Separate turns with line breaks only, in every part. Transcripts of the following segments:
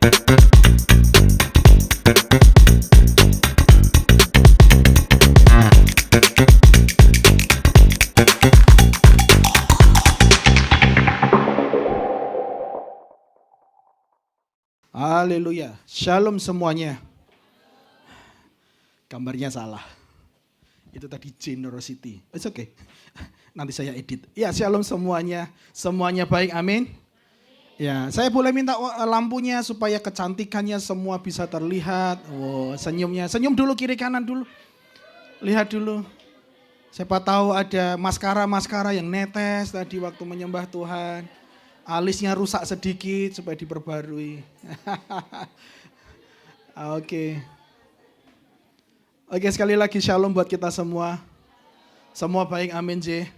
Haleluya. Shalom semuanya. Gambarnya salah. Itu tadi generosity. It's okay. Nanti saya edit. Ya, shalom semuanya. Semuanya baik, amin. Ya, saya boleh minta lampunya supaya kecantikannya semua bisa terlihat. Oh, senyumnya. Senyum dulu kiri kanan dulu. Lihat dulu. Siapa tahu ada maskara-maskara yang netes tadi waktu menyembah Tuhan. Alisnya rusak sedikit supaya diperbarui. Oke. Oke, sekali lagi shalom buat kita semua. Semua baik, amin J.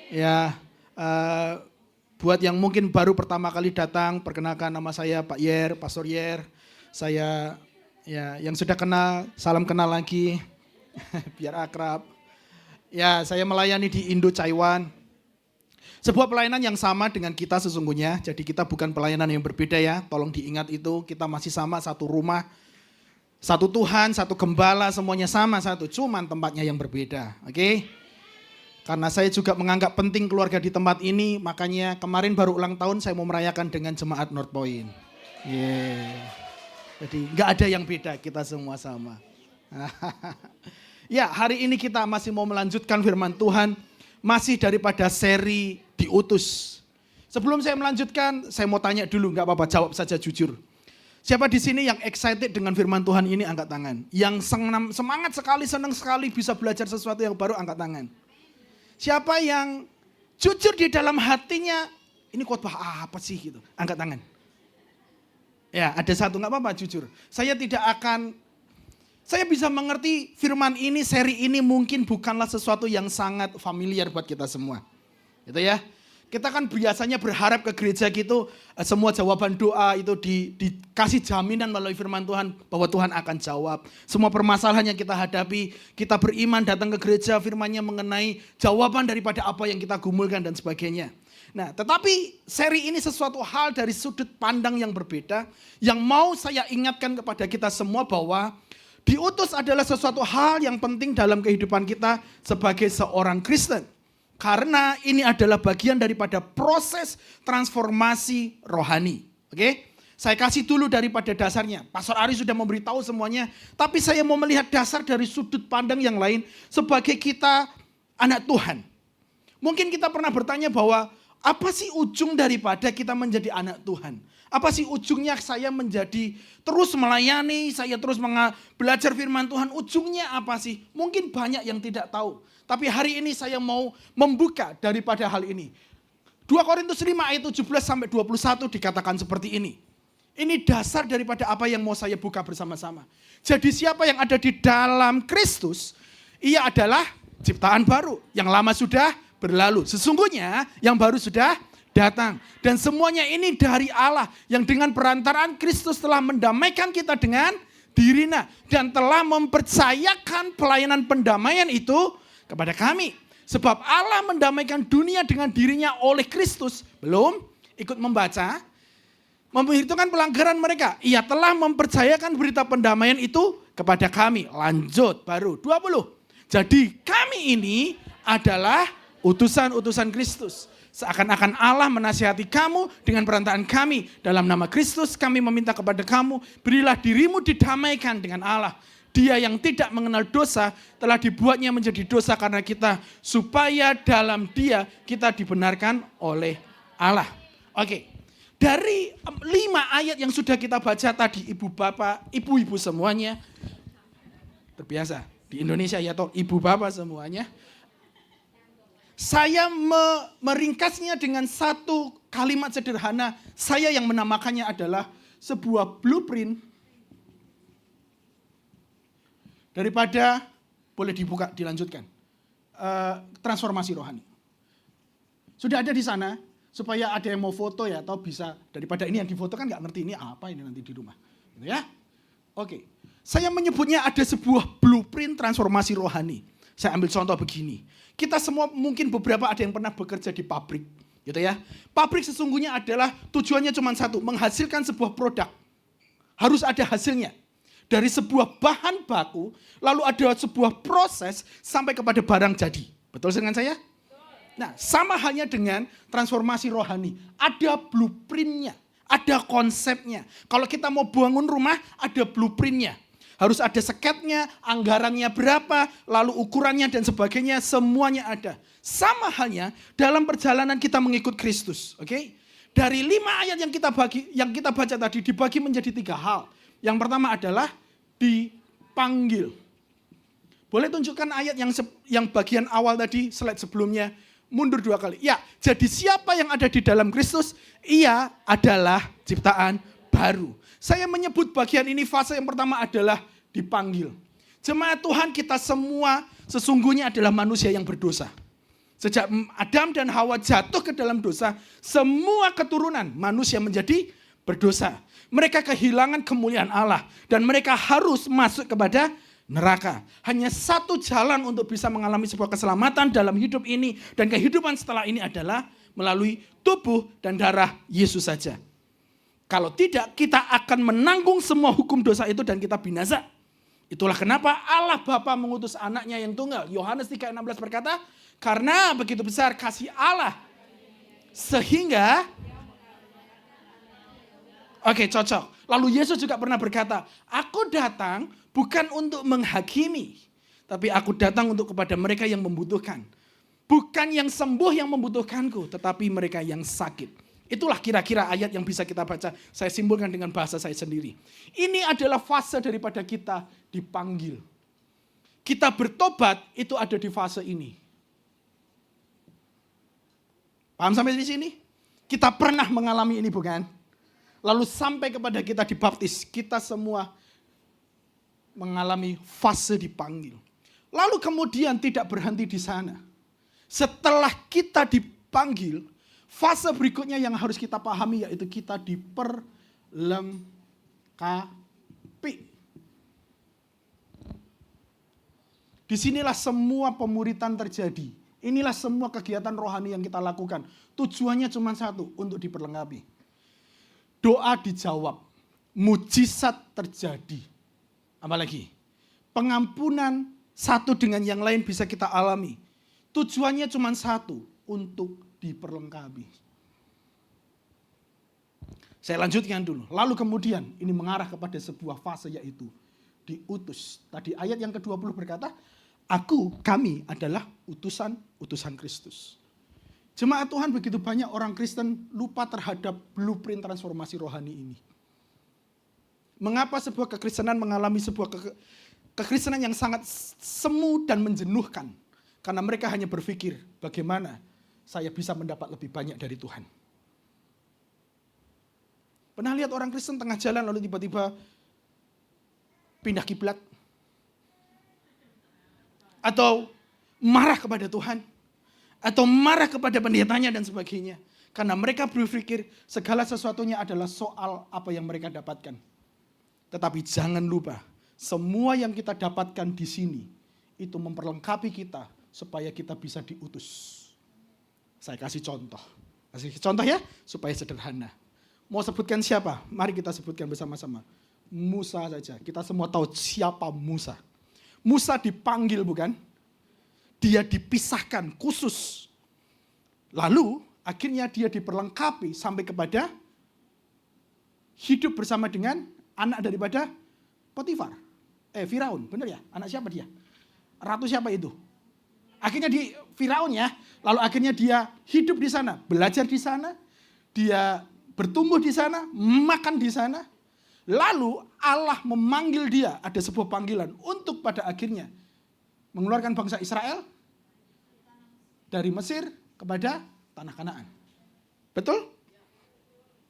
Ya, buat yang mungkin baru pertama kali datang, perkenalkan nama saya Pak Yer, Pastor Yer. Saya ya yang sudah kenal, salam kenal lagi. Biar akrab. Ya, saya melayani di Indo Taiwan. Sebuah pelayanan yang sama dengan kita sesungguhnya, jadi kita bukan pelayanan yang berbeda ya, tolong diingat itu, kita masih sama, satu rumah, satu Tuhan, satu gembala, semuanya sama satu, cuman tempatnya yang berbeda, oke? Karena saya juga menganggap penting keluarga di tempat ini, makanya kemarin baru ulang tahun saya mau merayakan dengan jemaat North Point. Jadi nggak ada yang beda, kita semua sama. Ya, hari ini kita masih mau melanjutkan firman Tuhan, masih daripada seri diutus. Sebelum saya melanjutkan, saya mau tanya dulu, nggak apa-apa, jawab saja jujur. Siapa di sini yang excited dengan firman Tuhan ini, angkat tangan. Yang semangat sekali, senang sekali bisa belajar sesuatu yang baru, angkat tangan. Siapa yang jujur di dalam hatinya, ini khotbah apa sih gitu, angkat tangan. Ya, ada satu, nggak apa-apa, jujur. Saya bisa mengerti firman ini, seri ini mungkin bukanlah sesuatu yang sangat familiar buat kita semua. Gitu ya. Kita kan biasanya berharap ke gereja gitu, semua jawaban doa itu dikasih jaminan melalui firman Tuhan bahwa Tuhan akan jawab. Semua permasalahan yang kita hadapi, kita beriman datang ke gereja, firman-Nya mengenai jawaban daripada apa yang kita gumulkan dan sebagainya. Nah, tetapi seri ini sesuatu hal dari sudut pandang yang berbeda, yang mau saya ingatkan kepada kita semua bahwa diutus adalah sesuatu hal yang penting dalam kehidupan kita sebagai seorang Kristen. Karena ini adalah bagian daripada proses transformasi rohani. Oke? Saya kasih dulu daripada dasarnya. Pastor Ari sudah memberitahu semuanya. Tapi saya mau melihat dasar dari sudut pandang yang lain sebagai kita anak Tuhan. Mungkin kita pernah bertanya bahwa apa sih ujung daripada kita menjadi anak Tuhan? Apa sih ujungnya saya menjadi terus melayani, saya terus belajar firman Tuhan, ujungnya apa sih? Mungkin banyak yang tidak tahu. Tapi hari ini saya mau membuka daripada hal ini. 2 Korintus 5 ayat 17 sampai 21 dikatakan seperti ini. Ini dasar daripada apa yang mau saya buka bersama-sama. Jadi siapa yang ada di dalam Kristus, ia adalah ciptaan baru. Yang lama sudah berlalu. Sesungguhnya yang baru sudah datang. Dan semuanya ini dari Allah yang dengan perantaraan Kristus telah mendamaikan kita dengan dirinya. Dan telah mempercayakan pelayanan pendamaian itu kepada kami. Sebab Allah mendamaikan dunia dengan dirinya oleh Kristus. Belum ikut membaca. Memperhitungkan pelanggaran mereka. Ia telah mempercayakan berita pendamaian itu kepada kami. Lanjut baru 20. Jadi kami ini adalah utusan-utusan Kristus. Seakan-akan Allah menasihati kamu dengan perantaraan kami. Dalam nama Kristus kami meminta kepada kamu, berilah dirimu didamaikan dengan Allah. Dia yang tidak mengenal dosa telah dibuatnya menjadi dosa karena kita, supaya dalam Dia kita dibenarkan oleh Allah. Oke, dari 5 ayat yang sudah kita baca tadi, ibu bapak, ibu-ibu semuanya, terbiasa di Indonesia ya toh, ibu bapak semuanya. Saya meringkasnya dengan satu kalimat sederhana, saya yang menamakannya adalah sebuah blueprint daripada, boleh dibuka, dilanjutkan, transformasi rohani. Sudah ada di sana, supaya ada yang mau foto ya, atau bisa, daripada ini yang difoto kan gak ngerti ini apa ini nanti di rumah. Gitu ya. Oke, saya menyebutnya ada sebuah blueprint transformasi rohani. Saya ambil contoh begini, kita semua mungkin beberapa ada yang pernah bekerja di pabrik. Gitu ya. Pabrik sesungguhnya adalah tujuannya cuma satu, menghasilkan sebuah produk. Harus ada hasilnya. Dari sebuah bahan baku, lalu ada sebuah proses sampai kepada barang jadi. Betul dengan saya? Nah, sama halnya dengan transformasi rohani. Ada blueprintnya, ada konsepnya. Kalau kita mau bangun rumah, ada blueprintnya. Harus ada sketnya, anggarannya berapa, lalu ukurannya dan sebagainya, semuanya ada. Sama halnya dalam perjalanan kita mengikut Kristus. Oke? Dari 5 ayat yang kita baca tadi dibagi menjadi 3 hal. Yang pertama adalah dipanggil. Boleh tunjukkan ayat yang bagian awal tadi, slide sebelumnya, mundur 2 kali. Ya, jadi siapa yang ada di dalam Kristus, ia adalah ciptaan baru. Saya menyebut bagian ini fase yang pertama adalah dipanggil. Jemaat Tuhan, kita semua sesungguhnya adalah manusia yang berdosa. Sejak Adam dan Hawa jatuh ke dalam dosa, semua keturunan manusia menjadi berdosa. Mereka kehilangan kemuliaan Allah dan mereka harus masuk kepada neraka. Hanya satu jalan untuk bisa mengalami sebuah keselamatan dalam hidup ini dan kehidupan setelah ini adalah melalui tubuh dan darah Yesus saja. Kalau tidak, kita akan menanggung semua hukum dosa itu dan kita binasa. Itulah kenapa Allah Bapa mengutus anaknya yang tunggal. Yohanes 3:16 berkata, karena begitu besar kasih Allah sehingga oke, cocok. Lalu Yesus juga pernah berkata, aku datang bukan untuk menghakimi, tapi aku datang untuk kepada mereka yang membutuhkan. Bukan yang sembuh yang membutuhkanku, tetapi mereka yang sakit. Itulah kira-kira ayat yang bisa kita baca. Saya simpulkan dengan bahasa saya sendiri. Ini adalah fase daripada kita dipanggil. Kita bertobat itu ada di fase ini. Paham sampai di sini? Kita pernah mengalami ini bukan? Lalu sampai kepada kita dibaptis, kita semua mengalami fase dipanggil. Lalu kemudian tidak berhenti di sana. Setelah kita dipanggil, fase berikutnya yang harus kita pahami yaitu kita diperlengkapi. Disinilah semua pemuritan terjadi. Inilah semua kegiatan rohani yang kita lakukan. Tujuannya cuma satu, untuk diperlengkapi. Doa dijawab, mujizat terjadi. Apalagi? Pengampunan satu dengan yang lain bisa kita alami. Tujuannya cuma satu, untuk diperlengkapi. Saya lanjutkan dulu. Lalu kemudian ini mengarah kepada sebuah fase yaitu diutus. Tadi ayat yang ke-20 berkata, kami adalah utusan Kristus. Jemaat Tuhan, begitu banyak orang Kristen lupa terhadap blueprint transformasi rohani ini. Mengapa sebuah kekristenan mengalami sebuah kekristenan yang sangat semu dan menjenuhkan? Karena mereka hanya berpikir, bagaimana saya bisa mendapat lebih banyak dari Tuhan. Pernah lihat orang Kristen tengah jalan lalu tiba-tiba pindah kiblat? Atau marah kepada Tuhan? Atau marah kepada pendetanya dan sebagainya. Karena mereka berpikir segala sesuatunya adalah soal apa yang mereka dapatkan. Tetapi jangan lupa, semua yang kita dapatkan di sini, itu memperlengkapi kita supaya kita bisa diutus. Saya kasih contoh. Kasih contoh ya, supaya sederhana. Mau sebutkan siapa? Mari kita sebutkan bersama-sama. Musa saja. Kita semua tahu siapa Musa. Musa dipanggil bukan? Dia dipisahkan khusus. Lalu akhirnya dia diperlengkapi sampai kepada hidup bersama dengan anak daripada Potifar. Firaun, benar ya? Anak siapa dia? Ratu siapa itu? Akhirnya di Firaun ya. Lalu akhirnya dia hidup di sana, belajar di sana, dia bertumbuh di sana, makan di sana. Lalu Allah memanggil dia, ada sebuah panggilan untuk pada akhirnya mengeluarkan bangsa Israel dari Mesir kepada tanah Kanaan. Betul?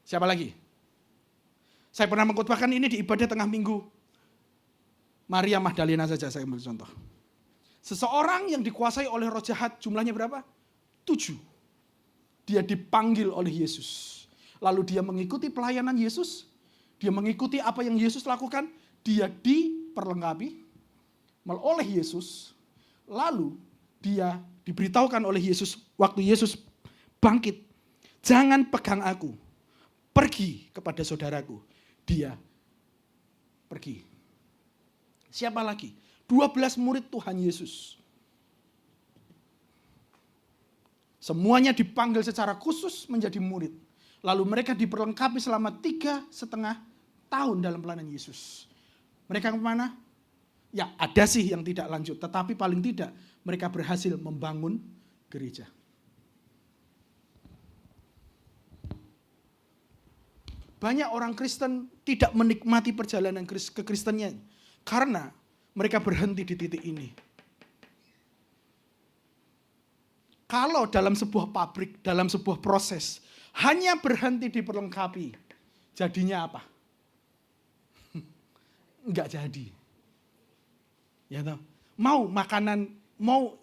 Siapa lagi? Saya pernah mengkhotbahkan ini di ibadah tengah minggu. Maria Magdalena saja saya ambil contoh. Seseorang yang dikuasai oleh roh jahat, jumlahnya berapa? 7. Dia dipanggil oleh Yesus. Lalu dia mengikuti pelayanan Yesus. Dia mengikuti apa yang Yesus lakukan. Dia diperlengkapi oleh Yesus. Lalu dia diberitahukan oleh Yesus waktu Yesus bangkit. Jangan pegang aku. Pergi kepada saudaraku. Dia pergi. Siapa lagi? 12 murid Tuhan Yesus. Semuanya dipanggil secara khusus menjadi murid. Lalu mereka diperlengkapi selama 3,5 tahun dalam pelayanan Yesus. Mereka kemana? Ya ada sih yang tidak lanjut, tetapi paling tidak mereka berhasil membangun gereja. Banyak orang Kristen tidak menikmati perjalanan kekristennya karena mereka berhenti di titik ini. Kalau dalam sebuah pabrik, dalam sebuah proses, hanya berhenti diperlengkapi, jadinya apa? Enggak jadi. Ya toh?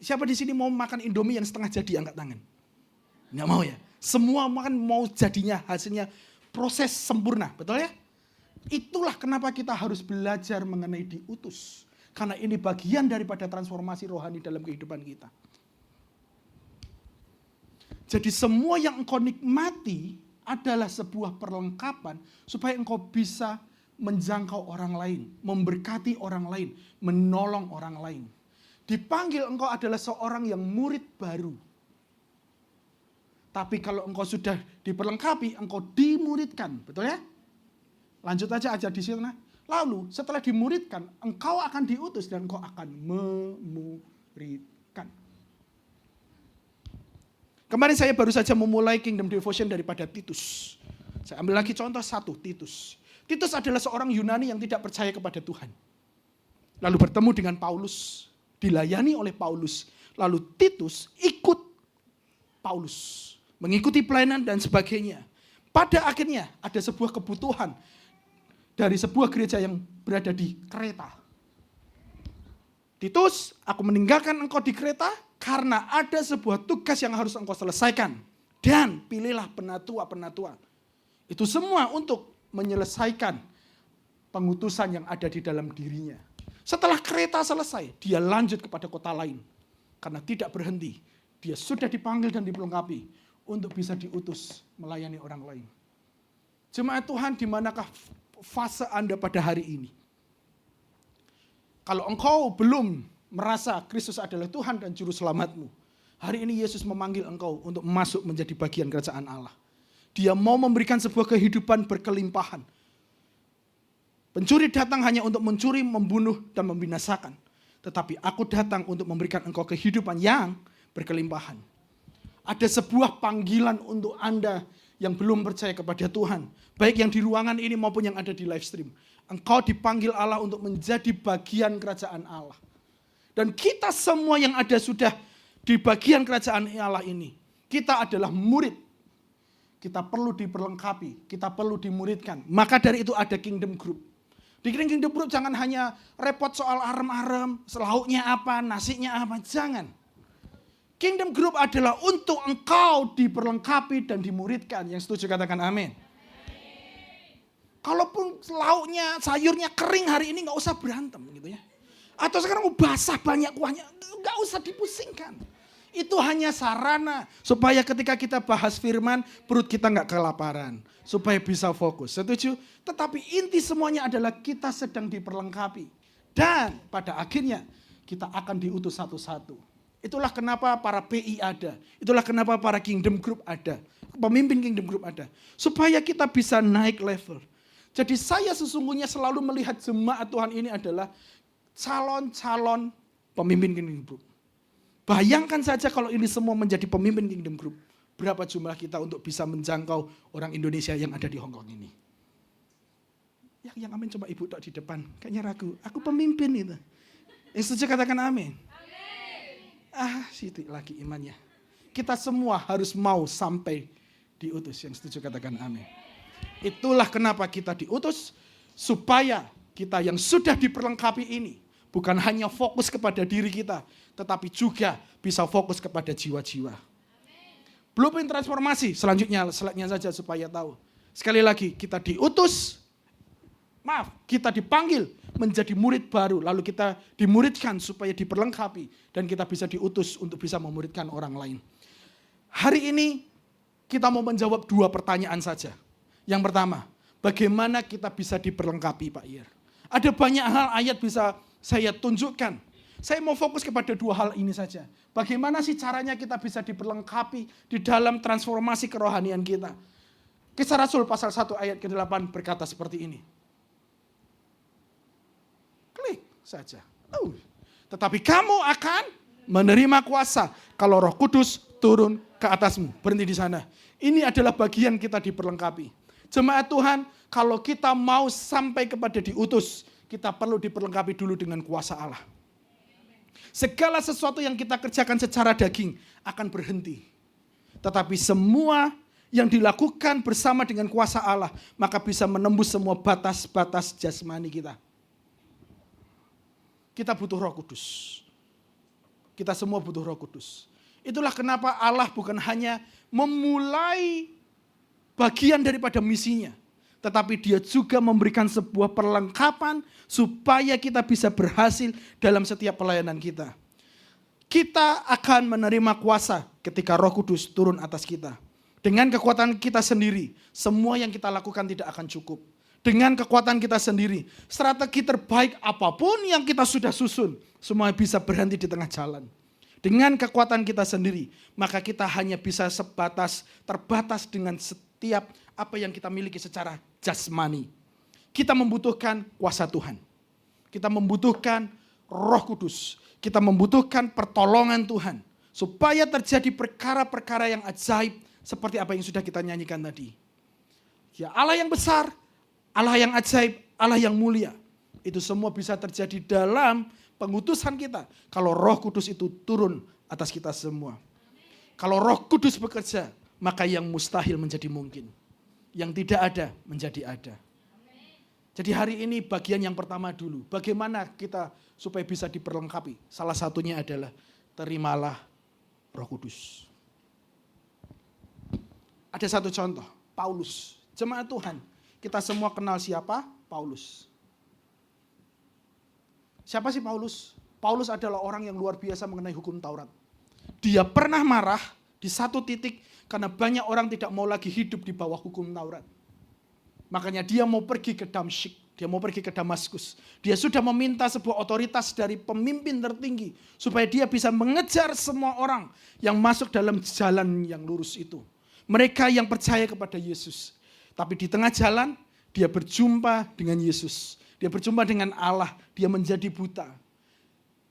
Siapa di sini mau makan Indomie yang setengah jadi, angkat tangan. Enggak mau ya? Semua makan mau jadinya, hasilnya proses sempurna, betul ya? Itulah kenapa kita harus belajar mengenai diutus. Karena ini bagian daripada transformasi rohani dalam kehidupan kita. Jadi semua yang engkau nikmati adalah sebuah perlengkapan supaya engkau bisa menjangkau orang lain, memberkati orang lain, menolong orang lain. Dipanggil engkau adalah seorang yang murid baru. Tapi kalau engkau sudah diperlengkapi, engkau dimuridkan, betul ya? Lanjut aja di sana. Lalu setelah dimuridkan, engkau akan diutus dan engkau akan memuridkan. Kemarin saya baru saja memulai Kingdom Devotion daripada Titus. Saya ambil lagi contoh satu, Titus. Titus adalah seorang Yunani yang tidak percaya kepada Tuhan. Lalu bertemu dengan Paulus, dilayani oleh Paulus. Lalu Titus ikut Paulus, mengikuti pelayanan dan sebagainya. Pada akhirnya ada sebuah kebutuhan dari sebuah gereja yang berada di Kreta. Titus, aku meninggalkan engkau di Kreta karena ada sebuah tugas yang harus engkau selesaikan. Dan pilihlah penatua-penatua. Itu semua untuk menyelesaikan pengutusan yang ada di dalam dirinya. Setelah Kreta selesai, dia lanjut kepada kota lain. Karena tidak berhenti. Dia sudah dipanggil dan diperlengkapi untuk bisa diutus melayani orang lain. Jemaat Tuhan, di manakah fase Anda pada hari ini? Kalau engkau belum merasa Kristus adalah Tuhan dan Juru Selamatmu, hari ini Yesus memanggil engkau untuk masuk menjadi bagian kerajaan Allah. Dia mau memberikan sebuah kehidupan berkelimpahan. Pencuri datang hanya untuk mencuri, membunuh, dan membinasakan. Tetapi aku datang untuk memberikan engkau kehidupan yang berkelimpahan. Ada sebuah panggilan untuk Anda yang belum percaya kepada Tuhan. Baik yang di ruangan ini maupun yang ada di live stream. Engkau dipanggil Allah untuk menjadi bagian kerajaan Allah. Dan kita semua yang ada sudah di bagian kerajaan Allah ini. Kita adalah murid. Kita perlu diperlengkapi. Kita perlu dimuridkan. Maka dari itu ada Kingdom Group. Di Kingdom Group jangan hanya repot soal arem-arem, lauknya apa, nasinya apa. Jangan. Kingdom Group adalah untuk engkau diperlengkapi dan dimuridkan. Yang setuju katakan amin. Kalaupun lauknya, sayurnya kering hari ini gak usah berantem gitu ya. Atau sekarang basah banyak kuahnya, gak usah dipusingkan. Itu hanya sarana supaya ketika kita bahas firman, perut kita gak kelaparan. Supaya bisa fokus, setuju? Tetapi inti semuanya adalah kita sedang diperlengkapi. Dan pada akhirnya kita akan diutus satu-satu. Itulah kenapa para PI ada. Itulah kenapa para Kingdom Group ada. Pemimpin Kingdom Group ada. Supaya kita bisa naik level. Jadi saya sesungguhnya selalu melihat jemaat Tuhan ini adalah calon-calon pemimpin Kingdom Group. Bayangkan saja kalau ini semua menjadi pemimpin Kingdom Group. Berapa jumlah kita untuk bisa menjangkau orang Indonesia yang ada di Hong Kong ini. Yang amin coba ibu dok di depan. Kayaknya ragu. Aku pemimpin itu. Yang setuju katakan amin. Situ lagi imannya. Kita semua harus mau sampai diutus. Yang setuju katakan amin. Itulah kenapa kita diutus, supaya kita yang sudah diperlengkapi ini bukan hanya fokus kepada diri kita, tetapi juga bisa fokus kepada jiwa-jiwa. Blueprint transformasi, selanjutnya slide-nya saja supaya tahu. Sekali lagi, kita diutus, kita dipanggil menjadi murid baru, lalu kita dimuridkan supaya diperlengkapi, dan kita bisa diutus untuk bisa memuridkan orang lain. Hari ini kita mau menjawab 2 pertanyaan saja. Yang pertama, bagaimana kita bisa diperlengkapi Pak Iyer? Ada banyak hal ayat bisa saya tunjukkan. Saya mau fokus kepada 2 hal ini saja. Bagaimana sih caranya kita bisa diperlengkapi di dalam transformasi kerohanian kita. Kisah Rasul pasal 1 ayat ke-8 berkata seperti ini. Klik saja. Tetapi kamu akan menerima kuasa kalau Roh Kudus turun ke atasmu. Berhenti di sana. Ini adalah bagian kita diperlengkapi. Jemaat Tuhan, kalau kita mau sampai kepada diutus, kita perlu diperlengkapi dulu dengan kuasa Allah. Segala sesuatu yang kita kerjakan secara daging akan berhenti. Tetapi semua yang dilakukan bersama dengan kuasa Allah, maka bisa menembus semua batas-batas jasmani kita. Kita butuh Roh Kudus. Kita semua butuh Roh Kudus. Itulah kenapa Allah bukan hanya memulai bagian daripada misinya, tetapi dia juga memberikan sebuah perlengkapan supaya kita bisa berhasil dalam setiap pelayanan kita. Kita akan menerima kuasa ketika Roh Kudus turun atas kita. Dengan kekuatan kita sendiri, semua yang kita lakukan tidak akan cukup. Dengan kekuatan kita sendiri, strategi terbaik apapun yang kita sudah susun, semua bisa berhenti di tengah jalan. Dengan kekuatan kita sendiri, maka kita hanya bisa terbatas dengan setiap apa yang kita miliki secara jasmani. Kita membutuhkan kuasa Tuhan. Kita membutuhkan Roh Kudus. Kita membutuhkan pertolongan Tuhan. Supaya terjadi perkara-perkara yang ajaib seperti apa yang sudah kita nyanyikan tadi. Ya, Allah yang besar, Allah yang ajaib, Allah yang mulia. Itu semua bisa terjadi dalam pengutusan kita. Kalau Roh Kudus itu turun atas kita semua. Kalau Roh Kudus bekerja, maka yang mustahil menjadi mungkin. Yang tidak ada menjadi ada. Jadi hari ini bagian yang pertama dulu. Bagaimana kita supaya bisa diperlengkapi. Salah satunya adalah terimalah Roh Kudus. Ada satu contoh, Paulus. Jemaat Tuhan, kita semua kenal siapa? Paulus. Siapa sih Paulus? Paulus adalah orang yang luar biasa mengenai hukum Taurat. Dia pernah marah di satu titik karena banyak orang tidak mau lagi hidup di bawah hukum Taurat. Makanya dia mau pergi ke Damsyik, dia mau pergi ke Damaskus. Dia sudah meminta sebuah otoritas dari pemimpin tertinggi supaya dia bisa mengejar semua orang yang masuk dalam jalan yang lurus itu. Mereka yang percaya kepada Yesus. Tapi di tengah jalan dia berjumpa dengan Yesus. Dia berjumpa dengan Allah, dia menjadi buta.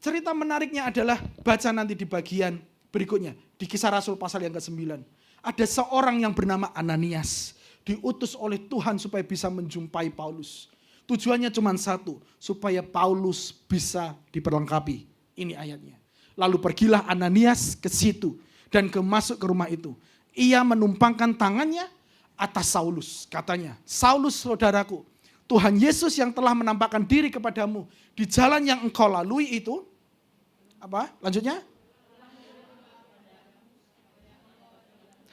Cerita menariknya adalah baca nanti di bagian berikutnya. Di Kisah Rasul pasal yang ke-9. Ada seorang yang bernama Ananias. Diutus oleh Tuhan supaya bisa menjumpai Paulus. Tujuannya cuma satu, supaya Paulus bisa diperlengkapi. Ini ayatnya. Lalu pergilah Ananias ke situ dan masuk ke rumah itu. Ia menumpangkan tangannya atas Saulus. Katanya, Saulus saudaraku, Tuhan Yesus yang telah menampakkan diri kepadamu di jalan yang engkau lalui itu. Apa? Lanjutnya.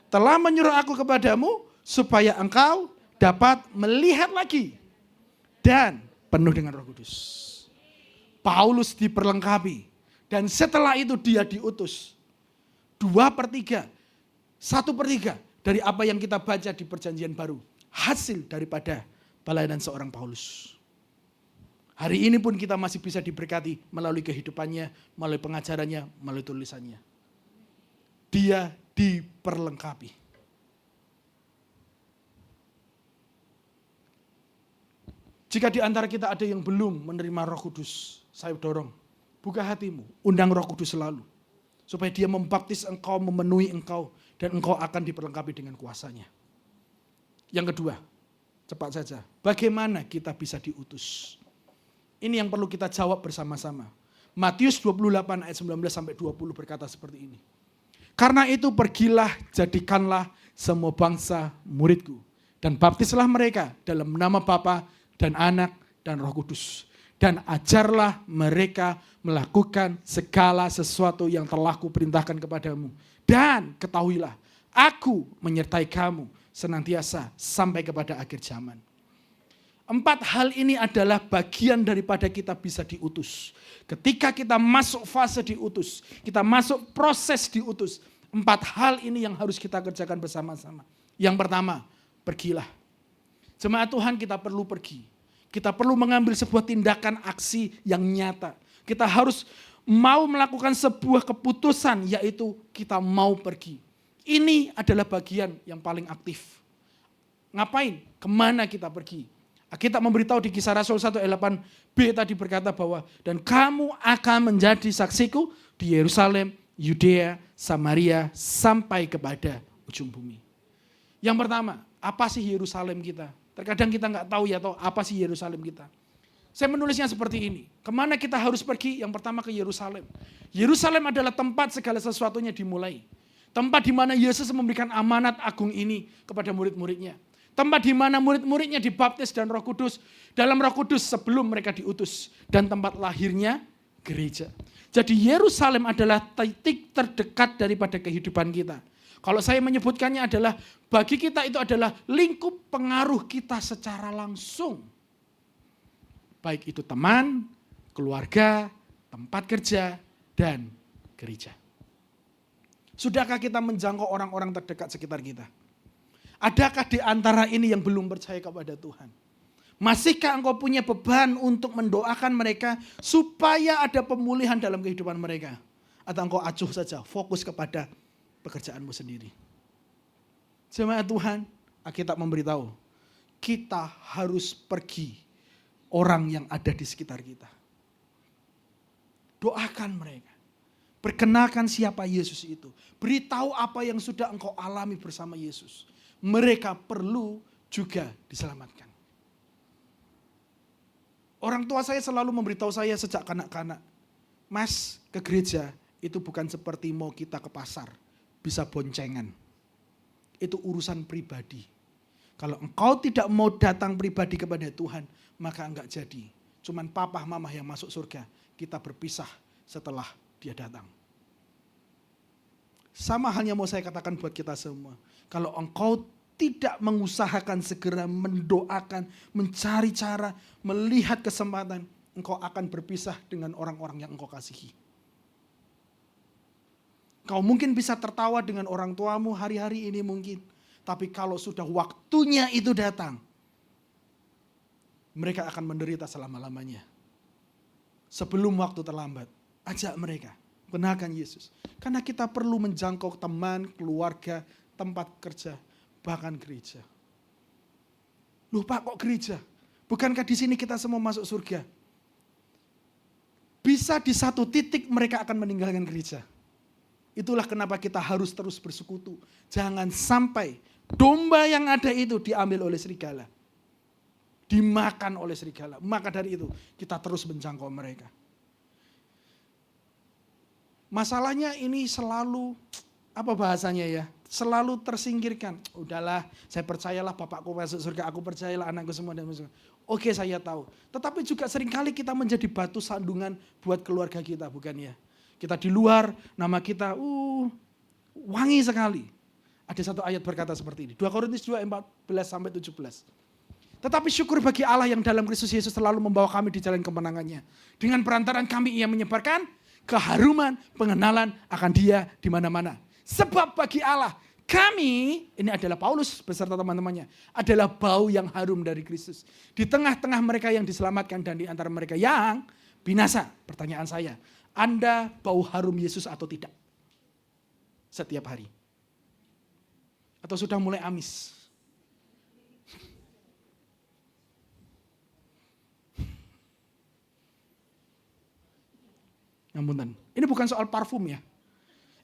Telah menyuruh aku kepadamu supaya engkau dapat melihat lagi dan penuh dengan Roh Kudus. Paulus diperlengkapi dan setelah itu dia diutus. 2/3, 1/3 dari apa yang kita baca di Perjanjian Baru, hasil daripada pelayanan seorang Paulus. Hari ini pun kita masih bisa diberkati melalui kehidupannya, melalui pengajarannya, melalui tulisannya. Dia diperlengkapi. Jika di antara kita ada yang belum menerima Roh Kudus, saya dorong, buka hatimu, undang Roh Kudus selalu. Supaya dia membaptis engkau, memenuhi engkau, dan engkau akan diperlengkapi dengan kuasanya. Yang kedua, cepat saja, bagaimana kita bisa diutus? Ini yang perlu kita jawab bersama-sama. Matius 28 ayat 19-20 berkata seperti ini. Karena itu pergilah, jadikanlah semua bangsa muridku. Dan baptislah mereka dalam nama Bapa dan Anak dan Roh Kudus. Dan ajarlah mereka melakukan segala sesuatu yang telah kuperintahkan kepadamu. Dan ketahuilah, aku menyertai kamu senantiasa sampai kepada akhir zaman. 4 hal ini adalah bagian daripada kita bisa diutus. Ketika kita masuk fase diutus, kita masuk proses diutus. 4 hal ini yang harus kita kerjakan bersama-sama. Yang pertama, pergilah. Jemaat Tuhan, kita perlu pergi. Kita perlu mengambil sebuah tindakan aksi yang nyata. Kita harus mau melakukan sebuah keputusan, yaitu kita mau pergi. Ini adalah bagian yang paling aktif. Ngapain? Kemana kita pergi? Kita memberitahu di Kisah Rasul 1 ayat 8b tadi berkata bahwa, dan kamu akan menjadi saksiku di Yerusalem, Yudea, Samaria, sampai kepada ujung bumi. Yang pertama, apa sih Yerusalem kita? Terkadang kita nggak tahu ya, tahu apa sih Yerusalem kita. Saya menulisnya seperti ini. Kemana kita harus pergi? Yang pertama ke Yerusalem. Yerusalem adalah tempat segala sesuatunya dimulai. Tempat di mana Yesus memberikan amanat agung ini kepada murid-muridnya. Tempat di mana murid-muridnya dibaptis dan Roh Kudus. Dalam Roh Kudus sebelum mereka diutus. Dan tempat lahirnya gereja. Jadi Yerusalem adalah titik terdekat daripada kehidupan kita. Kalau saya menyebutkannya adalah, bagi kita itu adalah lingkup pengaruh kita secara langsung. Baik itu teman, keluarga, tempat kerja, dan gereja. Sudahkah kita menjangkau orang-orang terdekat sekitar kita? Adakah di antara ini yang belum percaya kepada Tuhan? Masihkah engkau punya beban untuk mendoakan mereka supaya ada pemulihan dalam kehidupan mereka? Atau engkau acuh saja, fokus kepada pekerjaanmu sendiri? Jemaat Tuhan, Alkitab memberitahu, kita harus pergi orang yang ada di sekitar kita. Doakan mereka. Perkenalkan siapa Yesus itu. Beritahu apa yang sudah engkau alami bersama Yesus. Mereka perlu juga diselamatkan. Orang tua saya selalu memberitahu saya sejak kanak-kanak, Mas, ke gereja itu bukan seperti mau kita ke pasar, bisa boncengan. Itu urusan pribadi. Kalau engkau tidak mau datang pribadi kepada Tuhan, maka enggak jadi. Cuman papa mama yang masuk surga, kita berpisah setelah dia datang. Sama halnya mau saya katakan buat kita semua. Kalau engkau tidak mengusahakan segera mendoakan, mencari cara, melihat kesempatan, engkau akan berpisah dengan orang-orang yang engkau kasihi. Kau mungkin bisa tertawa dengan orang tuamu hari-hari ini mungkin. Tapi kalau sudah waktunya itu datang, mereka akan menderita selama-lamanya. Sebelum waktu terlambat, ajak mereka, kenalkan Yesus. Karena kita perlu menjangkau teman, keluarga, tempat kerja, bahkan gereja. Loh Pak, kok gereja? Bukankah di sini kita semua masuk surga? Bisa di satu titik mereka akan meninggalkan gereja. Itulah kenapa kita harus terus bersekutu. Jangan sampai domba yang ada itu diambil oleh serigala. Dimakan oleh serigala. Maka dari itu kita terus menjangkau mereka. Masalahnya ini selalu, apa bahasanya ya? Selalu tersingkirkan. Udahlah, saya percayalah bapakku masuk surga, aku percayalah anakku semua dan masuk surga. Oke, saya tahu. Tetapi juga seringkali kita menjadi batu sandungan buat keluarga kita, bukan ya? Kita di luar, nama kita wangi sekali. Ada satu ayat berkata seperti ini. 2 Korintus 2, 14-17. Tetapi syukur bagi Allah yang dalam Kristus Yesus selalu membawa kami di jalan kemenangannya. Dengan perantaraan kami ia menyebarkan keharuman, pengenalan akan dia di mana-mana. Sebab bagi Allah, kami, ini adalah Paulus beserta teman-temannya, adalah bau yang harum dari Kristus. Di tengah-tengah mereka yang diselamatkan dan di antara mereka yang binasa. Pertanyaan saya, Anda bau harum Yesus atau tidak? Setiap hari. Atau sudah mulai amis? Ngapunten. Ini bukan soal parfum ya.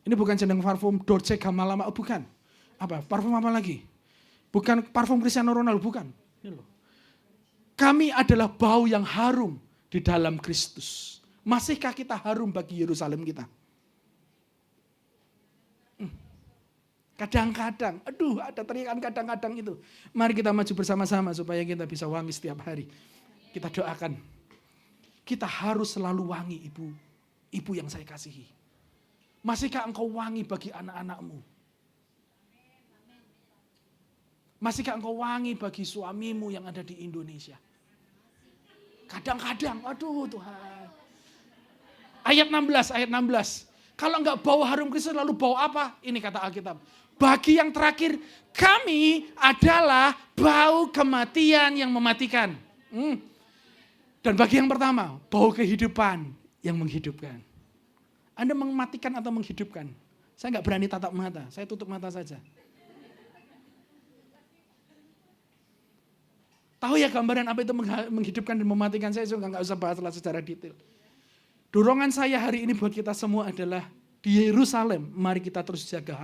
Ini bukan jeneng parfum Dolce Gabbana, bukan. Apa? Parfum apa lagi? Bukan parfum Cristiano Ronaldo, bukan. Ini loh. Kami adalah bau yang harum di dalam Kristus. Masihkah kita harum bagi Yerusalem kita? Kadang-kadang, ada teriakan kadang-kadang itu. Mari kita maju bersama-sama supaya kita bisa wangi setiap hari. Kita doakan. Kita harus selalu wangi ibu yang saya kasihi. Masihkah engkau wangi bagi anak-anakmu? Masihkah engkau wangi bagi suamimu yang ada di Indonesia? Kadang-kadang, Tuhan. Ayat 16. Kalau enggak bau harum Kristus lalu bau apa? Ini kata Alkitab. Bagi yang terakhir, kami adalah bau kematian yang mematikan. Dan bagi yang pertama, bau kehidupan yang menghidupkan. Anda mematikan atau menghidupkan? Saya nggak berani tatap mata, saya tutup mata saja. Tahu ya gambaran apa itu menghidupkan dan mematikan? Saya juga nggak usah bahaslah secara detail. Dorongan saya hari ini buat kita semua adalah di Yerusalem, mari kita terus jaga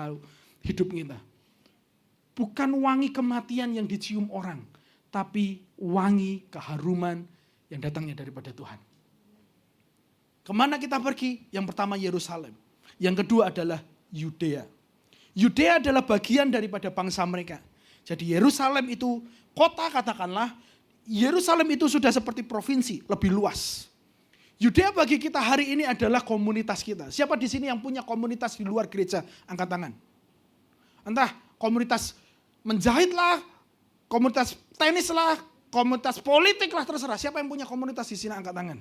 hidup kita. Bukan wangi kematian yang dicium orang, tapi wangi keharuman yang datangnya daripada Tuhan. Kemana kita pergi? Yang pertama Yerusalem. Yang kedua adalah Yudea. Yudea adalah bagian daripada bangsa mereka. Jadi Yerusalem itu kota, katakanlah, Yerusalem itu sudah seperti provinsi, lebih luas. Yudea bagi kita hari ini adalah komunitas kita. Siapa di sini yang punya komunitas di luar gereja? Angkat tangan. Entah komunitas menjahit lah, komunitas tenis lah, komunitas politik lah, terserah. Siapa yang punya komunitas di sini? Angkat tangan.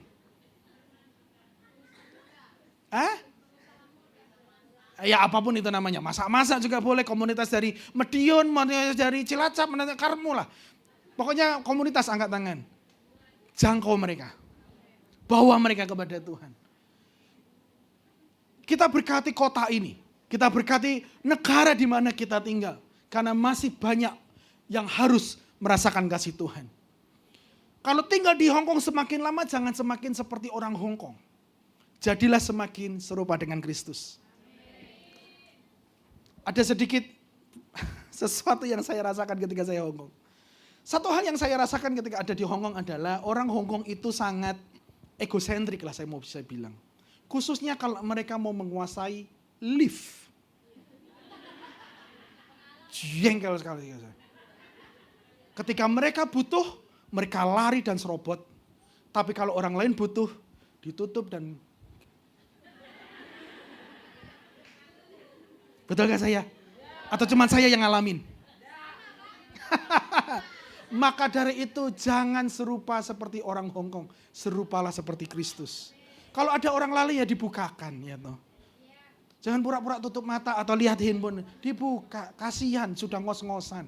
Ya apapun itu namanya, masak-masak juga boleh, komunitas dari Medion, dari Cilacap, Karmu lah. Pokoknya komunitas, angkat tangan. Jangkau mereka. Bawa mereka kepada Tuhan. Kita berkati kota ini. Kita berkati negara di mana kita tinggal. Karena masih banyak yang harus merasakan kasih Tuhan. Kalau tinggal di Hong Kong semakin lama, jangan semakin seperti orang Hong Kong. Jadilah semakin serupa dengan Kristus. Ada sedikit sesuatu yang saya rasakan ketika saya Hong Kong. Satu hal yang saya rasakan ketika ada di Hong Kong adalah orang Hong Kong itu sangat egosentrik lah saya mau bisa bilang. Khususnya kalau mereka mau menguasai lift. Jengkel sekali. Ketika mereka butuh, mereka lari dan serobot. Tapi kalau orang lain butuh, ditutup dan... Betul gak saya? Atau cuma saya yang ngalamin? Maka dari itu jangan serupa seperti orang Hong Kong. Serupalah seperti Kristus. Kalau ada orang lali ya dibukakan. Ya toh. Jangan pura-pura tutup mata atau lihat handphone. Dibuka, kasihan sudah ngos-ngosan.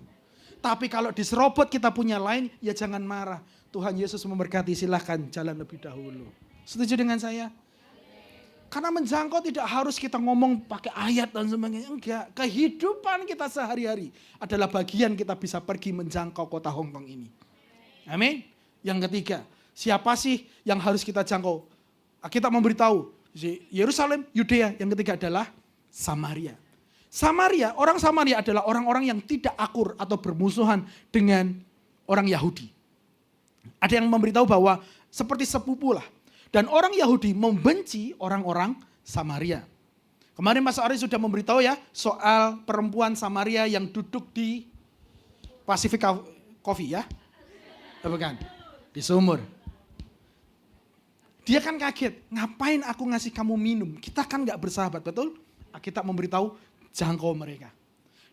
Tapi kalau diserobot kita punya lain, ya jangan marah. Tuhan Yesus memberkati, silahkan jalan lebih dahulu. Setuju dengan saya? Karena menjangkau tidak harus kita ngomong pakai ayat dan sebagainya. Enggak, kehidupan kita sehari-hari adalah bagian kita bisa pergi menjangkau kota Hong Kong ini. Amin. Yang ketiga, siapa sih yang harus kita jangkau? Kita memberitahu, Yerusalem, Yudea. Yang ketiga adalah Samaria. Samaria, orang Samaria adalah orang-orang yang tidak akur atau bermusuhan dengan orang Yahudi. Ada yang memberitahu bahwa seperti sepupu lah. Dan orang Yahudi membenci orang-orang Samaria. Kemarin Mas Ari sudah memberitahu ya soal perempuan Samaria yang duduk di Pacific Coffee ya. Bukan, di sumur. Dia kan kaget, ngapain aku ngasih kamu minum? Kita kan gak bersahabat, betul? Kita memberitahu jangkau mereka.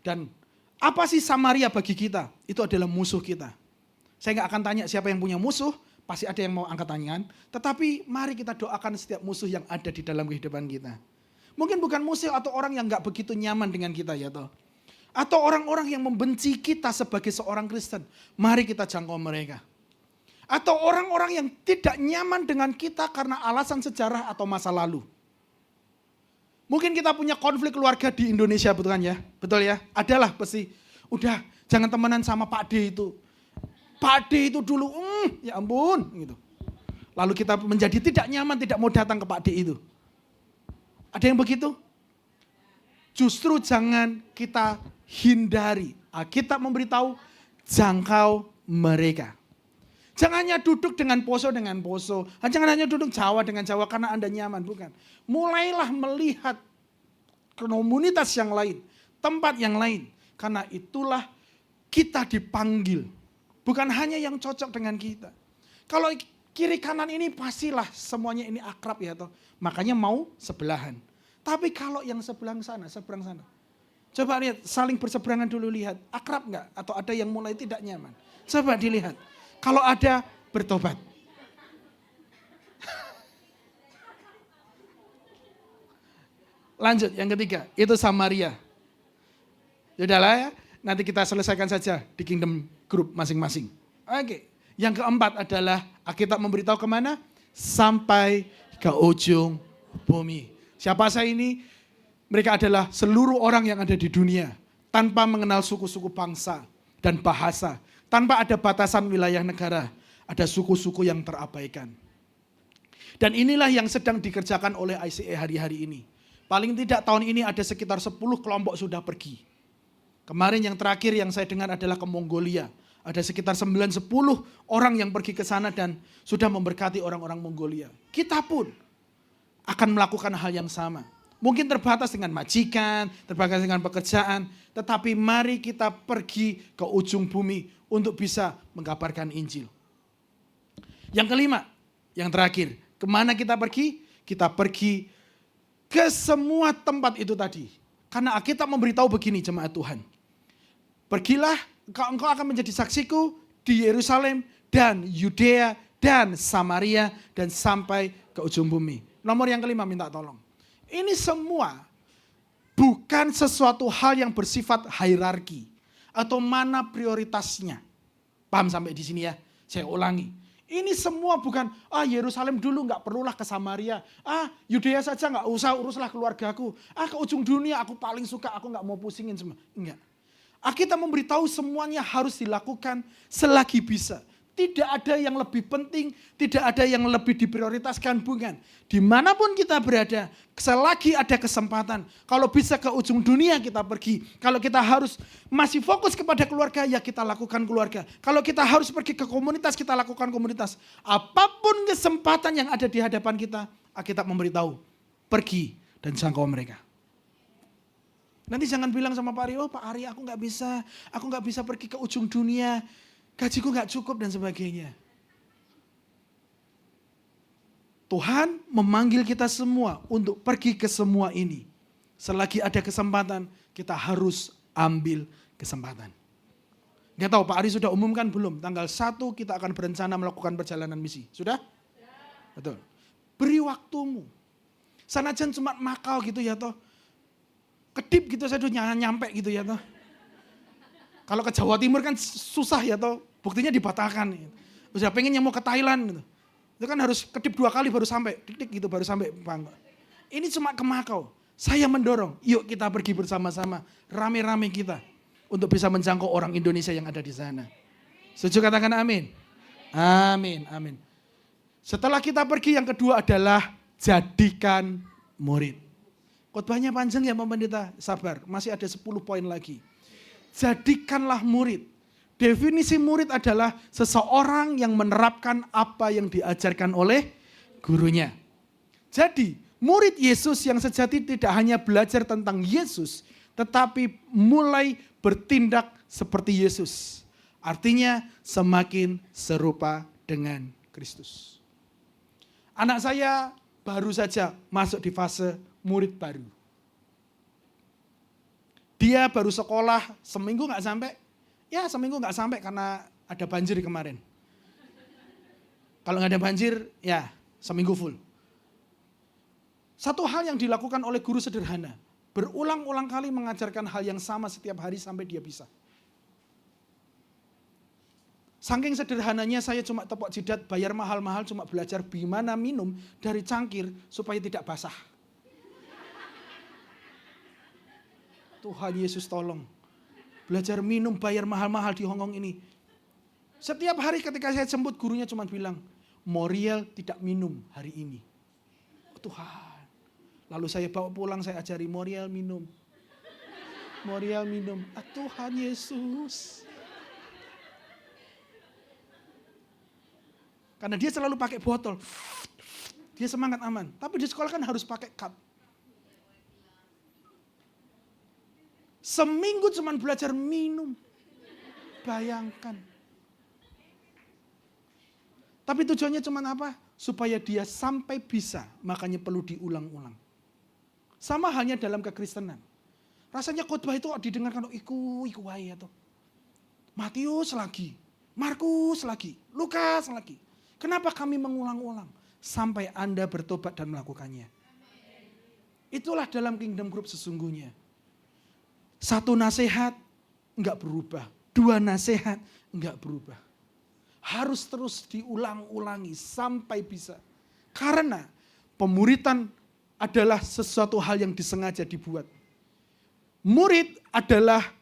Dan apa sih Samaria bagi kita? Itu adalah musuh kita. Saya gak akan tanya siapa yang punya musuh. Pasti ada yang mau angkat tangan. Tetapi mari kita doakan setiap musuh yang ada di dalam kehidupan kita. Mungkin bukan musuh atau orang yang gak begitu nyaman dengan kita ya toh. Atau orang-orang yang membenci kita sebagai seorang Kristen. Mari kita jangkau mereka. Atau orang-orang yang tidak nyaman dengan kita karena alasan sejarah atau masa lalu. Mungkin kita punya konflik keluarga di Indonesia, betul kan ya? Betul ya? Adalah pasti. Udah jangan temenan sama Pak D itu. Pak D itu dulu, ya ampun. Gitu. Lalu kita menjadi tidak nyaman, tidak mau datang ke Pak D itu. Ada yang begitu? Justru jangan kita hindari. Kita memberitahu, jangkau mereka. Jangan hanya duduk dengan poso. Jangan hanya duduk Jawa dengan Jawa karena Anda nyaman, bukan. Mulailah melihat komunitas yang lain, tempat yang lain. Karena itulah kita dipanggil. Bukan hanya yang cocok dengan kita. Kalau kiri kanan ini pastilah semuanya ini akrab ya toh. Makanya mau sebelahan. Tapi kalau yang seberang sana. Coba lihat, saling berseberangan dulu lihat. Akrab enggak? Atau ada yang mulai tidak nyaman? Coba dilihat. Kalau ada, bertobat. Lanjut, yang ketiga. Itu Samaria. Yaudah ya, nanti kita selesaikan saja di Kingdom Group masing-masing. Oke. Yang keempat adalah Alkitab memberitahu kemana? Sampai ke ujung bumi. Siapa saya ini? Mereka adalah seluruh orang yang ada di dunia. Tanpa mengenal suku-suku bangsa dan bahasa. Tanpa ada batasan wilayah negara. Ada suku-suku yang terabaikan. Dan inilah yang sedang dikerjakan oleh ICA hari-hari ini. Paling tidak tahun ini ada sekitar 10 kelompok sudah pergi. Kemarin yang terakhir yang saya dengar adalah ke Mongolia. Ada sekitar 9-10 orang yang pergi ke sana dan sudah memberkati orang-orang Mongolia. Kita pun akan melakukan hal yang sama. Mungkin terbatas dengan majikan, terbatas dengan pekerjaan. Tetapi mari kita pergi ke ujung bumi untuk bisa mengabarkan Injil. Yang kelima, yang terakhir. Kemana kita pergi? Kita pergi ke semua tempat itu tadi. Karena Alkitab memberitahu begini jemaat Tuhan. Pergilah, engkau akan menjadi saksiku di Yerusalem dan Yudea dan Samaria dan sampai ke ujung bumi. Nomor yang kelima minta tolong. Ini semua bukan sesuatu hal yang bersifat hierarki atau mana prioritasnya. Paham sampai di sini ya? Saya ulangi. Ini semua bukan, Yerusalem dulu gak perlulah ke Samaria. Yudea saja gak usah, uruslah keluargaku. Ke ujung dunia aku paling suka, aku gak mau pusingin semua. Enggak. Kita memberitahu semuanya harus dilakukan selagi bisa. Tidak ada yang lebih penting, tidak ada yang lebih diprioritaskan, bukan. Dimanapun kita berada, selagi ada kesempatan. Kalau bisa ke ujung dunia kita pergi. Kalau kita harus masih fokus kepada keluarga, ya kita lakukan keluarga. Kalau kita harus pergi ke komunitas, kita lakukan komunitas. Apapun kesempatan yang ada di hadapan kita, Alkitab memberitahu, pergi dan jangkau mereka. Nanti jangan bilang sama Pak Ari, Pak Ari aku gak bisa pergi ke ujung dunia. Gajiku gak cukup dan sebagainya. Tuhan memanggil kita semua untuk pergi ke semua ini. Selagi ada kesempatan, kita harus ambil kesempatan. Gak tahu Pak Ari sudah umumkan belum? Tanggal 1 kita akan berencana melakukan perjalanan misi. Sudah? Betul. Beri waktumu. Sanajan cuma Makau gitu ya toh. Kedip gitu saya udah nyampe gitu ya toh. Kalau ke Jawa Timur kan susah ya toh, buktinya dibatalkan. Udah pengennya mau ke Thailand gitu. Itu kan harus kedip 2 kali baru sampai, tik gitu baru sampai Bang. Ini cuma ke Makau. Saya mendorong, yuk kita pergi bersama-sama, rame-rame kita untuk bisa menjangkau orang Indonesia yang ada di sana. Setuju katakan amin. Amin, amin. Setelah kita pergi yang kedua adalah jadikan murid. Khotbahnya panjang ya Pak Pendeta, sabar, masih ada 10 poin lagi. Jadikanlah murid. Definisi murid adalah seseorang yang menerapkan apa yang diajarkan oleh gurunya. Jadi murid Yesus yang sejati tidak hanya belajar tentang Yesus, tetapi mulai bertindak seperti Yesus. Artinya semakin serupa dengan Kristus. Anak saya baru saja masuk di fase murid baru. Dia baru sekolah seminggu gak sampai. Ya seminggu gak sampai karena ada banjir kemarin. Kalau gak ada banjir ya seminggu full. Satu hal yang dilakukan oleh guru sederhana. Berulang-ulang kali mengajarkan hal yang sama setiap hari sampai dia bisa. Saking sederhananya saya cuma tepok jidat bayar mahal-mahal cuma belajar gimana minum dari cangkir supaya tidak basah. Tuhan Yesus tolong. Belajar minum bayar mahal-mahal di Hongkong ini. Setiap hari ketika saya jemput gurunya cuma bilang, Moriel tidak minum hari ini. Tuhan. Lalu saya bawa pulang saya ajari Moriel minum. Moriel minum. Tuhan Yesus. Karena dia selalu pakai botol. Dia semangat aman. Tapi di sekolah kan harus pakai cup. Seminggu cuma belajar minum. Bayangkan. Tapi tujuannya cuma apa? Supaya dia sampai bisa. Makanya perlu diulang-ulang. Sama halnya dalam kekristenan. Rasanya khotbah itu didengarkan, iku wae atau Matius lagi, Markus lagi, Lukas lagi. Kenapa kami mengulang-ulang? Sampai Anda bertobat dan melakukannya. Itulah dalam Kingdom Group sesungguhnya. 1 nasihat enggak berubah. 2 nasihat enggak berubah. harus terus diulang-ulangi sampai bisa. Karena pemuritan adalah sesuatu hal yang disengaja dibuat. Murid adalah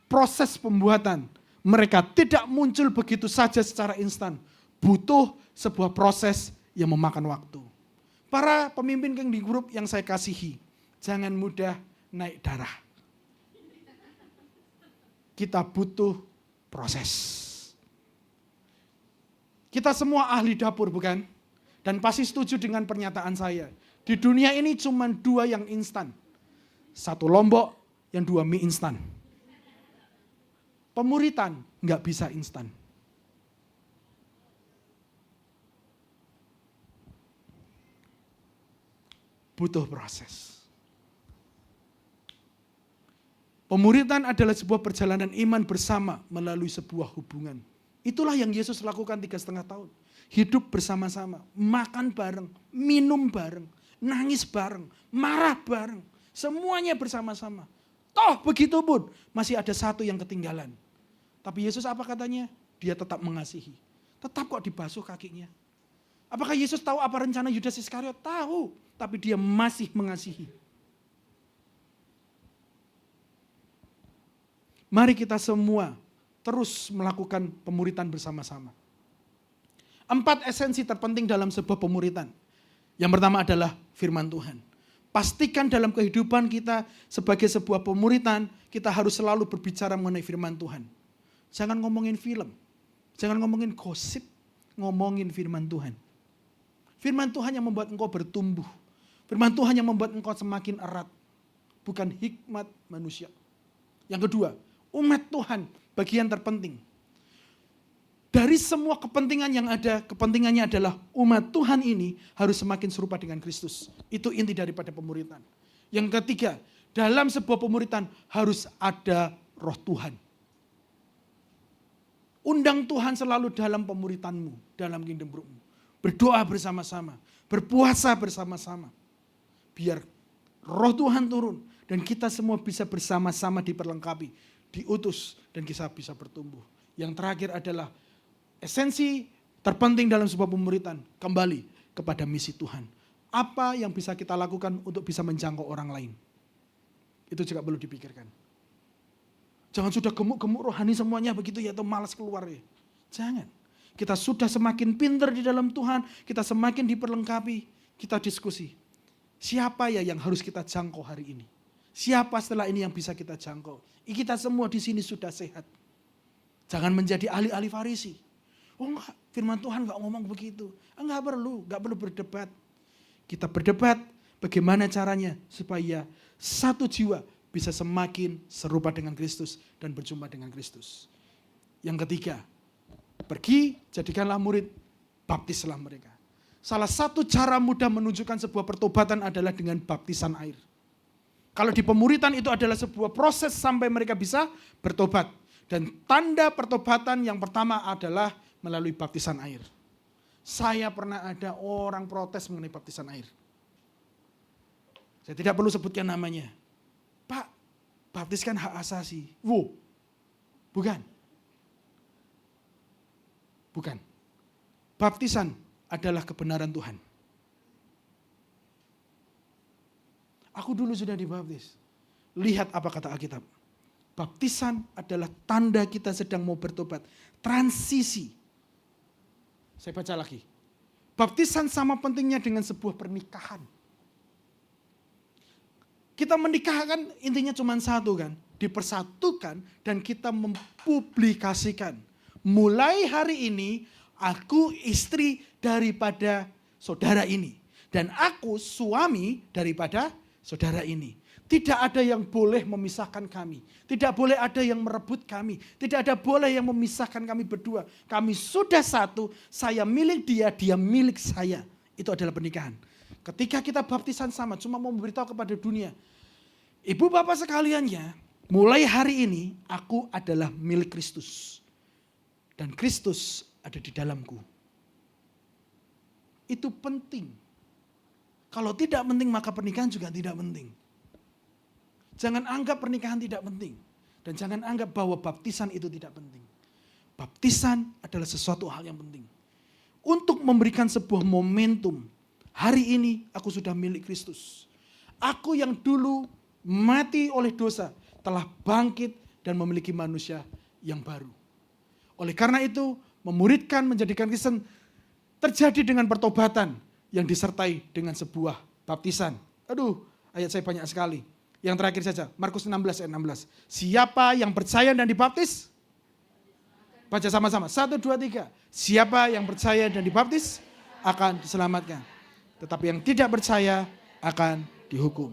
proses pembuatan. Mereka tidak muncul begitu saja secara instan. Butuh sebuah proses yang memakan waktu. Para pemimpin geng di grup yang saya kasihi, jangan mudah naik darah. Kita butuh proses. Kita semua ahli dapur, bukan? Dan pasti setuju dengan pernyataan saya. Di dunia ini cuma 2 yang instan. 1 lombok, yang 2 mie instan. Pemuritan nggak bisa instan. Butuh proses. Pemuritan adalah sebuah perjalanan iman bersama melalui sebuah hubungan. Itulah yang Yesus lakukan 3,5 tahun. Hidup bersama-sama, makan bareng, minum bareng, nangis bareng, marah bareng. Semuanya bersama-sama. Toh begitu pun masih ada 1 yang ketinggalan. Tapi Yesus apa katanya? Dia tetap mengasihi. Tetap kok dibasuh kakinya. Apakah Yesus tahu apa rencana Yudas Iskariot? Tahu. Tapi dia masih mengasihi. Mari kita semua terus melakukan pemuritan bersama-sama. 4 esensi terpenting dalam sebuah pemuritan. Yang pertama adalah firman Tuhan. Pastikan dalam kehidupan kita sebagai sebuah pemuritan, kita harus selalu berbicara mengenai firman Tuhan. Jangan ngomongin film, jangan ngomongin gosip, ngomongin firman Tuhan. Firman Tuhan yang membuat engkau bertumbuh. Firman Tuhan yang membuat engkau semakin erat. Bukan hikmat manusia. Yang kedua, umat Tuhan bagian terpenting. Dari semua kepentingan yang ada, kepentingannya adalah umat Tuhan ini harus semakin serupa dengan Kristus. Itu inti daripada pemuritan. Yang ketiga, dalam sebuah pemuritan harus ada roh Tuhan. Undang Tuhan selalu dalam pemuritanmu, dalam kingdom groupmu. Berdoa bersama-sama, berpuasa bersama-sama. Biar roh Tuhan turun dan kita semua bisa bersama-sama diperlengkapi, diutus dan kita bisa bertumbuh. Yang terakhir adalah esensi terpenting dalam sebuah pemuritan, kembali kepada misi Tuhan. Apa yang bisa kita lakukan untuk bisa menjangkau orang lain? Itu juga perlu dipikirkan. Jangan sudah gemuk-gemuk rohani semuanya begitu ya, atau malas keluar ya. Jangan. Kita sudah semakin pintar di dalam Tuhan, kita semakin diperlengkapi, kita diskusi. Siapa ya yang harus kita jangkau hari ini? Siapa setelah ini yang bisa kita jangkau? Kita semua di sini sudah sehat. Jangan menjadi ahli-ahli Farisi. Oh enggak, firman Tuhan enggak ngomong begitu. Enggak perlu berdebat. Kita berdebat bagaimana caranya supaya satu jiwa bisa semakin serupa dengan Kristus dan berjumpa dengan Kristus. Yang ketiga, pergi jadikanlah murid, baptislah mereka. Salah satu cara mudah menunjukkan sebuah pertobatan adalah dengan baptisan air. Kalau di pemuritan itu adalah sebuah proses sampai mereka bisa bertobat. Dan tanda pertobatan yang pertama adalah melalui baptisan air. Saya pernah ada orang protes mengenai baptisan air. Saya tidak perlu sebutkan namanya. Pak, baptiskan hak asasi. Wow, bukan. Bukan. Baptisan adalah kebenaran Tuhan. Aku dulu sudah dibaptis. Lihat apa kata Alkitab. Baptisan adalah tanda kita sedang mau bertobat. Transisi. Saya baca lagi. Baptisan sama pentingnya dengan sebuah pernikahan. Kita menikah kan intinya cuma satu kan. Dipersatukan dan kita mempublikasikan. Mulai hari ini aku istri daripada saudara ini. Dan aku suami daripada saudara ini. Tidak ada yang boleh memisahkan kami. Tidak boleh ada yang merebut kami. Tidak ada boleh yang memisahkan kami berdua. Kami sudah satu, saya milik dia, dia milik saya. Itu adalah pernikahan. Ketika kita baptisan sama, cuma mau memberitahu kepada dunia. Ibu bapak sekaliannya, mulai hari ini aku adalah milik Kristus. Dan Kristus ada di dalamku. Itu penting. Kalau tidak penting maka pernikahan juga tidak penting. Jangan anggap pernikahan tidak penting. Dan jangan anggap bahwa baptisan itu tidak penting. baptisan adalah sesuatu hal yang penting. Untuk memberikan sebuah momentum, hari ini aku sudah milik Kristus. Aku yang dulu mati oleh dosa, telah bangkit dan memiliki manusia yang baru. Oleh karena itu, memuridkan, menjadikan Kristen terjadi dengan pertobatan yang disertai dengan sebuah baptisan. Aduh, ayat saya banyak sekali. Yang terakhir saja, Markus 16 ayat 16. Siapa yang percaya dan dibaptis? Baca sama-sama, 1, 2, 3. Siapa yang percaya dan dibaptis akan diselamatkan. Tetapi yang tidak percaya akan dihukum.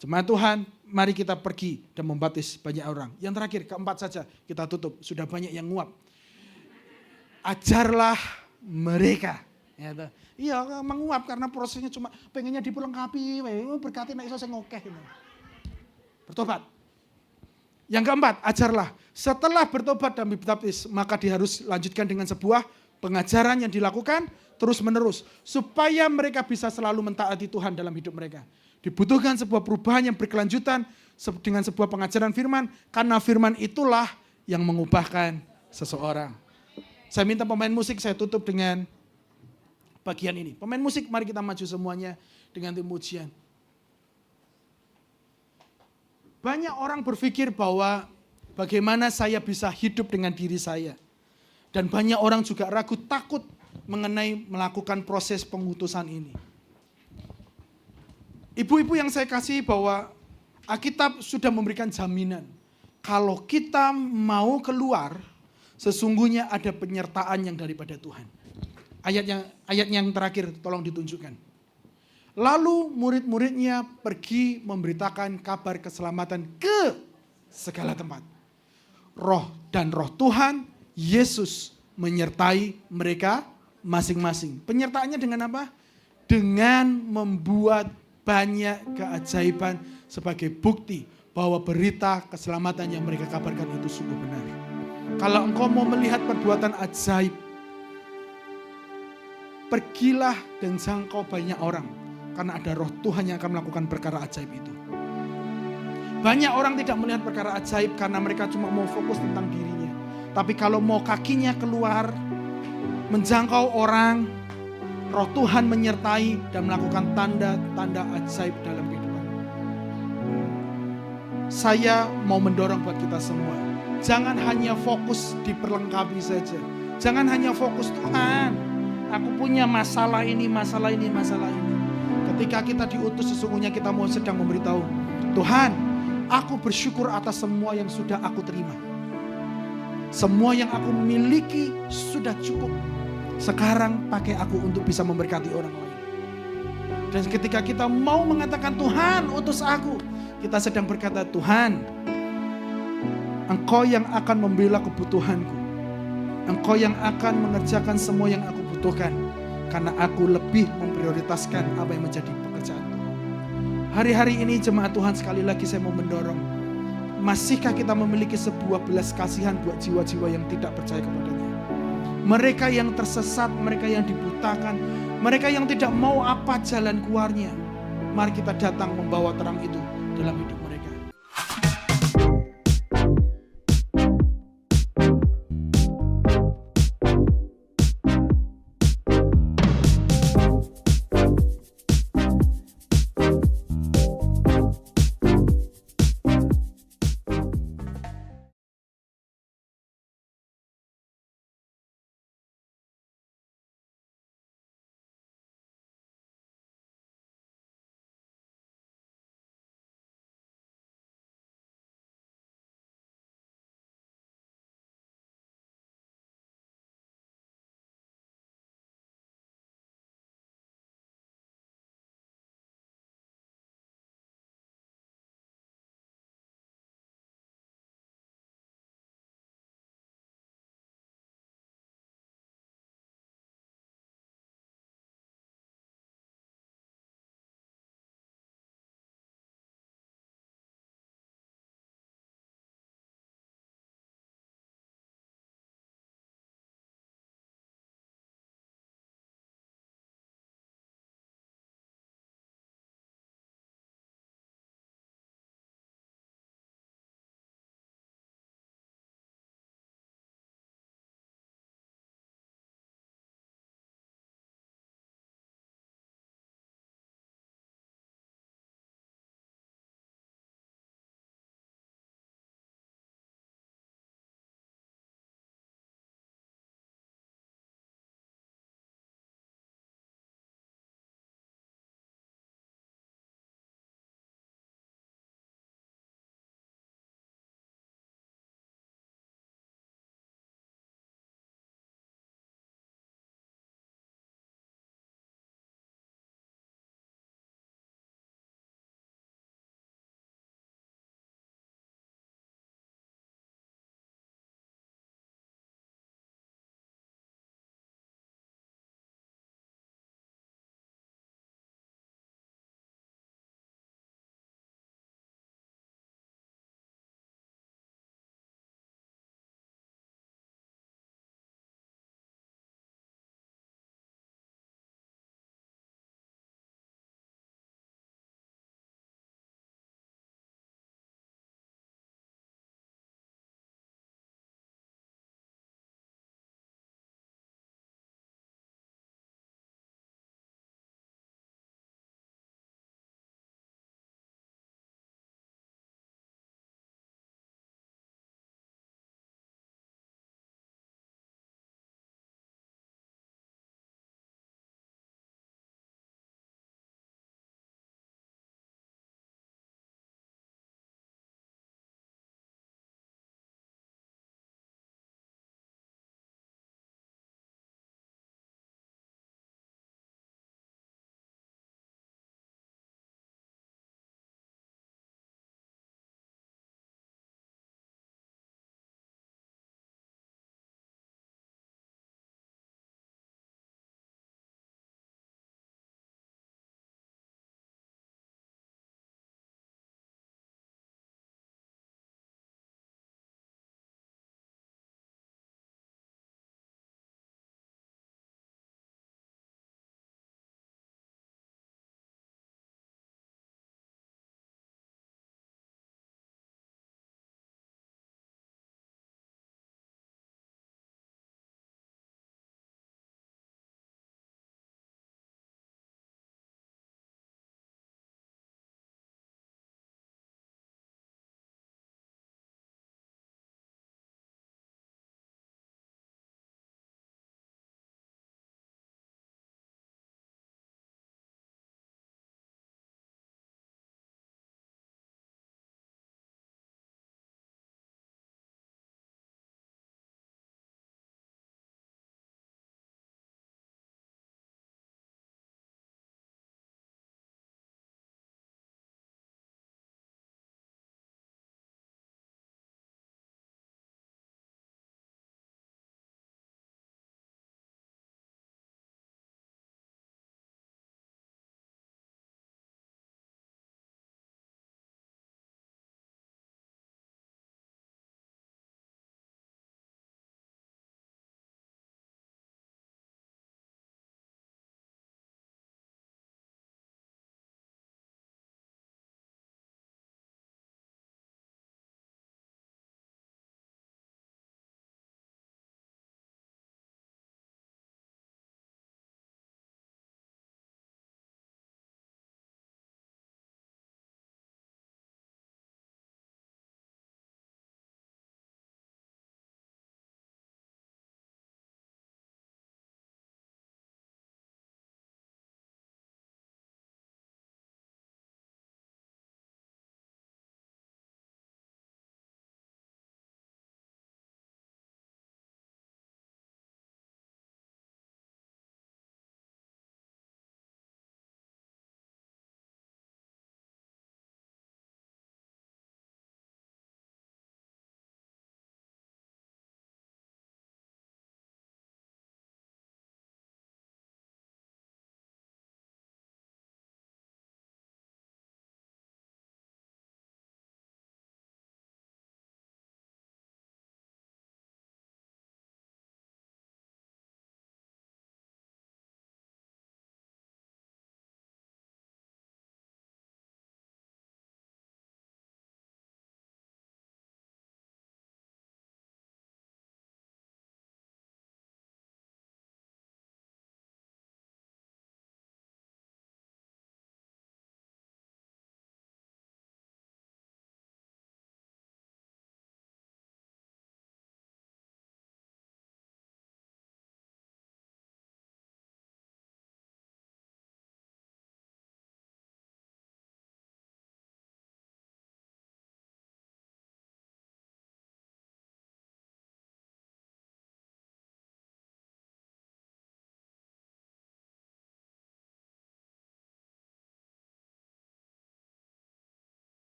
Jemaat Tuhan, mari kita pergi dan membaptis banyak orang. Yang terakhir, keempat saja, kita tutup. Sudah banyak yang nguap. Ajarlah mereka. Iya, menguap karena prosesnya cuma pengennya dipelengkapi. Berkati nek iso sing ngokeh. Bertobat. Yang keempat, ajarlah. Setelah bertobat dan dibaptis, maka dia harus lanjutkan dengan sebuah pengajaran yang dilakukan terus menerus. Supaya mereka bisa selalu mentaati Tuhan dalam hidup mereka. Dibutuhkan sebuah perubahan yang berkelanjutan dengan sebuah pengajaran firman. Karena firman itulah yang mengubahkan seseorang. Saya minta pemain musik, saya tutup dengan bagian ini. Pemain musik, mari kita maju semuanya dengan tim pujian. Banyak orang berpikir bahwa bagaimana saya bisa hidup dengan diri saya. Dan banyak orang juga ragu, takut mengenai melakukan proses pengutusan ini. Ibu-ibu yang saya kasih bahwa Alkitab sudah memberikan jaminan. Kalau kita mau keluar, sesungguhnya ada penyertaan yang daripada Tuhan. Ayat yang terakhir tolong ditunjukkan. Lalu murid-muridnya pergi memberitakan kabar keselamatan ke segala tempat. Roh Tuhan, Yesus menyertai mereka masing-masing. Penyertaannya dengan apa? Dengan membuat banyak keajaiban sebagai bukti bahwa berita keselamatan yang mereka kabarkan itu sungguh benar. Kalau engkau mau melihat perbuatan ajaib, pergilah dan jangkau banyak orang. Karena ada roh Tuhan yang akan melakukan perkara ajaib itu. Banyak orang tidak melihat perkara ajaib karena mereka cuma mau fokus tentang dirinya. Tapi kalau mau kakinya keluar, menjangkau orang, roh Tuhan menyertai dan melakukan tanda-tanda ajaib dalam kehidupan. Saya mau mendorong buat kita semua. Jangan hanya fokus diperlengkapi saja. Jangan hanya fokus, Tuhan, aku punya masalah ini, masalah ini, masalah ini. Ketika kita diutus, sesungguhnya kita mau sedang memberitahu, Tuhan, aku bersyukur atas semua yang sudah aku terima. Semua yang aku miliki sudah cukup. Sekarang pakai aku untuk bisa memberkati orang lain. Dan ketika kita mau mengatakan, Tuhan utus aku, kita sedang berkata, Tuhan, Engkau yang akan membela kebutuhanku. Engkau yang akan mengerjakan semua yang aku butuhkan. Karena aku lebih memprioritaskan apa yang menjadi pekerjaan Tuhan. Hari-hari ini jemaat Tuhan, sekali lagi saya mau mendorong. Masihkah kita memiliki sebuah belas kasihan buat jiwa-jiwa yang tidak percaya kepadanya? Mereka yang tersesat, mereka yang dibutakan, mereka yang tidak mau apa jalan keluarnya. Mari kita datang membawa terang itu dalam hidup.